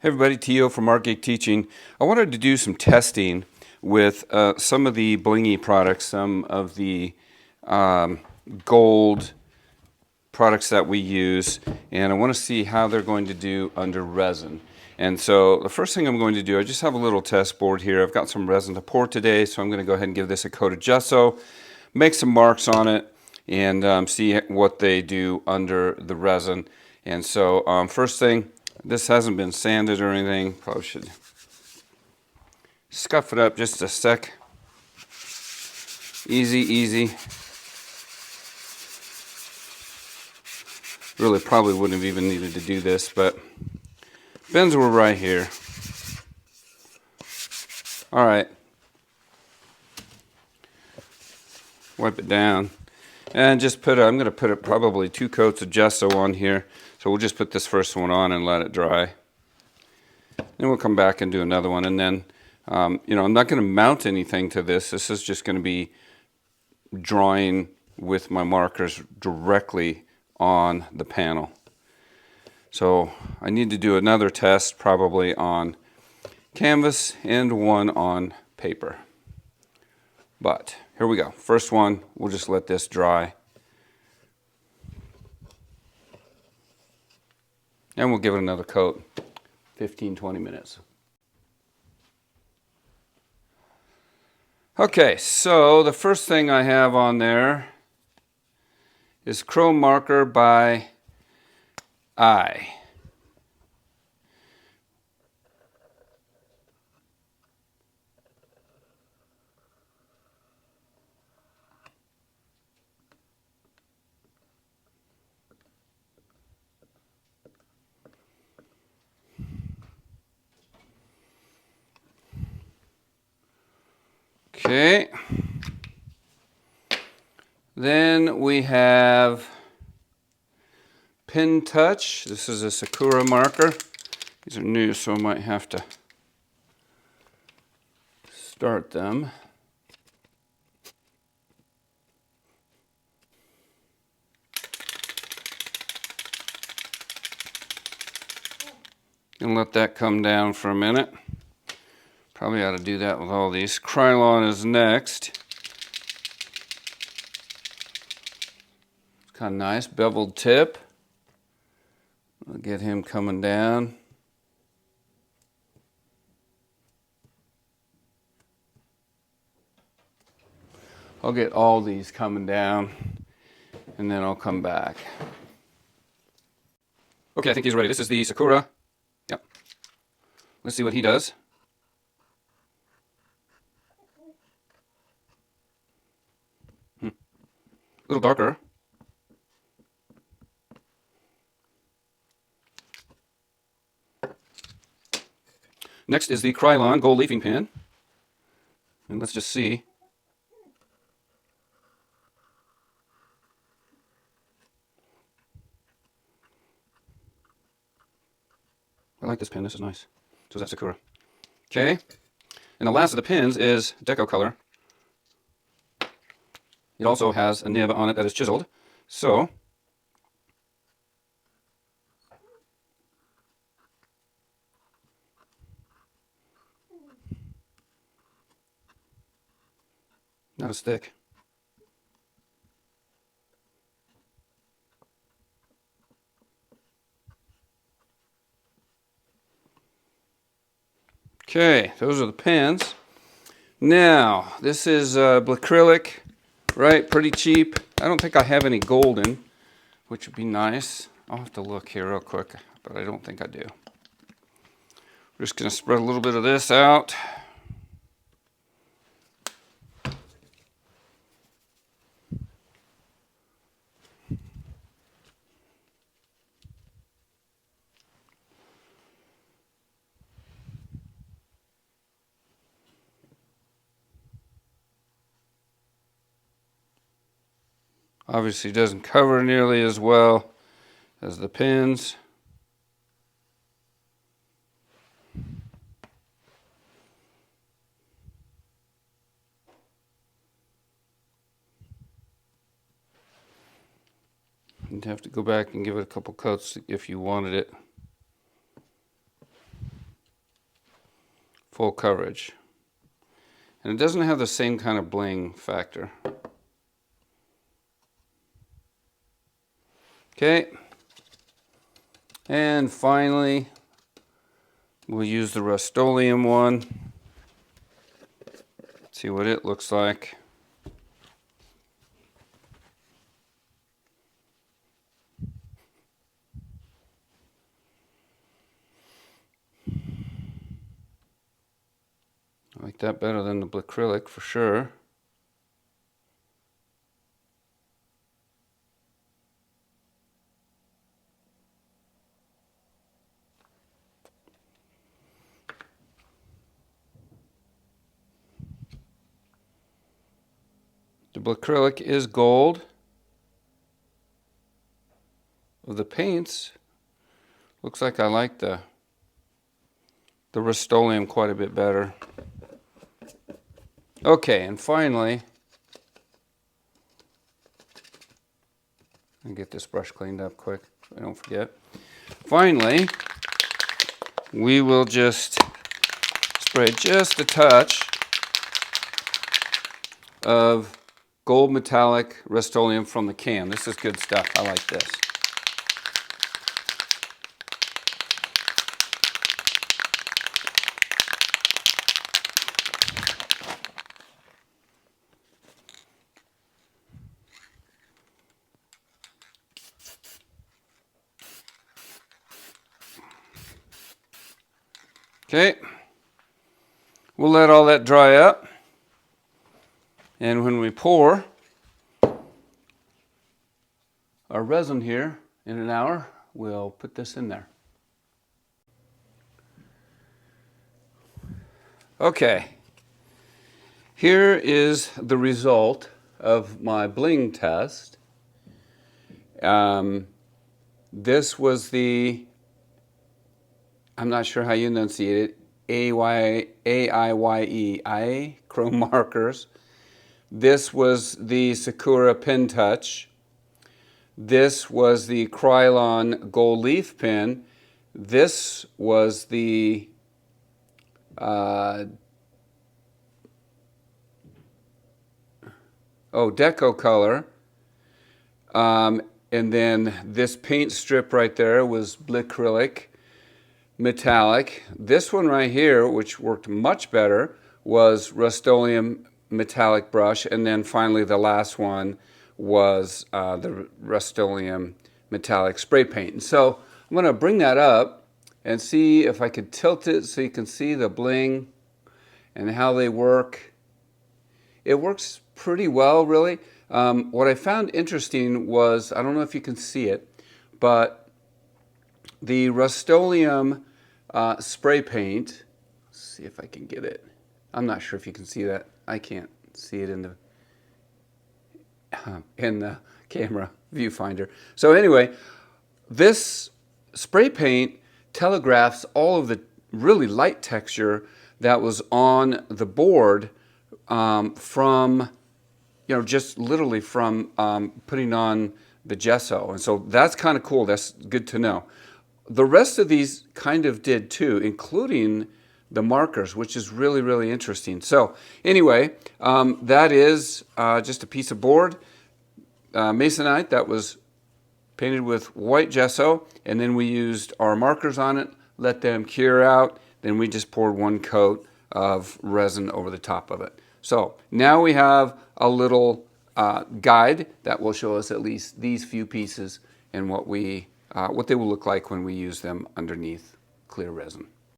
Hey everybody, Tio from Art Geek Teaching. I wanted to do some testing with some of the blingy products, some of the gold products that we use, and I want to see how they're going to do under resin. And so the first thing I'm going to do, I just have a little test board here. I've got some resin to pour today, so I'm going to go ahead and give this a coat of gesso, make some marks on it, and see what they do under the resin. And so first thing, this hasn't been sanded or anything. Probably should scuff it up just a sec. Easy, easy. Really probably wouldn't have even needed to do this, but bends were right here. All right. Wipe it down. And just I'm going to put probably 2 coats of gesso on here. So we'll just put this first one on and let it dry. Then we'll come back and do another one. And then, I'm not going to mount anything to this. This is just going to be drawing with my markers directly on the panel. So I need to do another test probably on canvas and one on paper. But here we go. First one, we'll just let this dry. And we'll give it another coat, 15-20 minutes. Okay, so the first thing I have on there is Chrome Marker by Eye. Okay, then we have Pin Touch. This is a Sakura marker. These are new, so I might have to start them. And let that come down for a minute. Probably ought to do that with all these. Krylon is next. It's kind of nice, beveled tip. I'll get him coming down. I'll get all these coming down, and then I'll come back. Okay, I think he's ready. This is the Sakura. Yep. Let's see what he does. A little darker. Next is the Krylon gold leafing pen. And let's just see. I like this pen. This is nice. So that's Sakura. Okay. And the last of the pins is Deco Color. It also has a nib on it that is chiseled. So not as thick. Okay, those are the pens. Now, this is acrylic. Right, pretty cheap. I don't think I have any golden, which would be nice. I'll have to look here real quick, but I don't think I do. We're just going to spread a little bit of this out. Obviously doesn't cover nearly as well as the pins. You'd have to go back and give it a couple coats if you wanted it. full coverage. And it doesn't have the same kind of bling factor. Okay. And finally, we'll use the Rust-Oleum one. See what it looks like. I like that better than the acrylic for sure. The acrylic is gold. Of the paints, looks like I like the Rust-Oleum quite a bit better. Okay, and finally, I'll get this brush cleaned up quick so I don't forget. Finally, we will just spray just a touch of gold metallic Rust-Oleum from the can. This is good stuff. I like this. Okay, we'll let all that dry up, and when we pour our resin here in an hour, we'll put this in there. Okay, here is the result of my bling test. This was the, I'm not sure how you enunciate it, AIYE chrome markers. This was the Sakura Pen Touch. This was the Krylon Gold Leaf Pen. This was the Deco Color. And then this paint strip right there was acrylic metallic. This one right here, which worked much better, was Rust-Oleum metallic brush. And then finally the last one was the Rust-Oleum metallic spray paint. And so I'm going to bring that up and see if I could tilt it so you can see the bling and how they work. It works pretty well, really. What I found interesting was, I don't know if you can see it, but the Rust-Oleum spray paint, let's see if I can get it. I'm not sure if you can see that. I can't see it in the camera viewfinder. So anyway, this spray paint telegraphs all of the really light texture that was on the board from, just literally from putting on the gesso. And so that's kind of cool. That's good to know. The rest of these kind of did too, including the markers, which is really, really interesting. So anyway, that is just a piece of board, masonite that was painted with white gesso, and then we used our markers on it, let them cure out, then we just poured one coat of resin over the top of it. So now we have a little guide that will show us at least these few pieces and what they will look like when we use them underneath clear resin.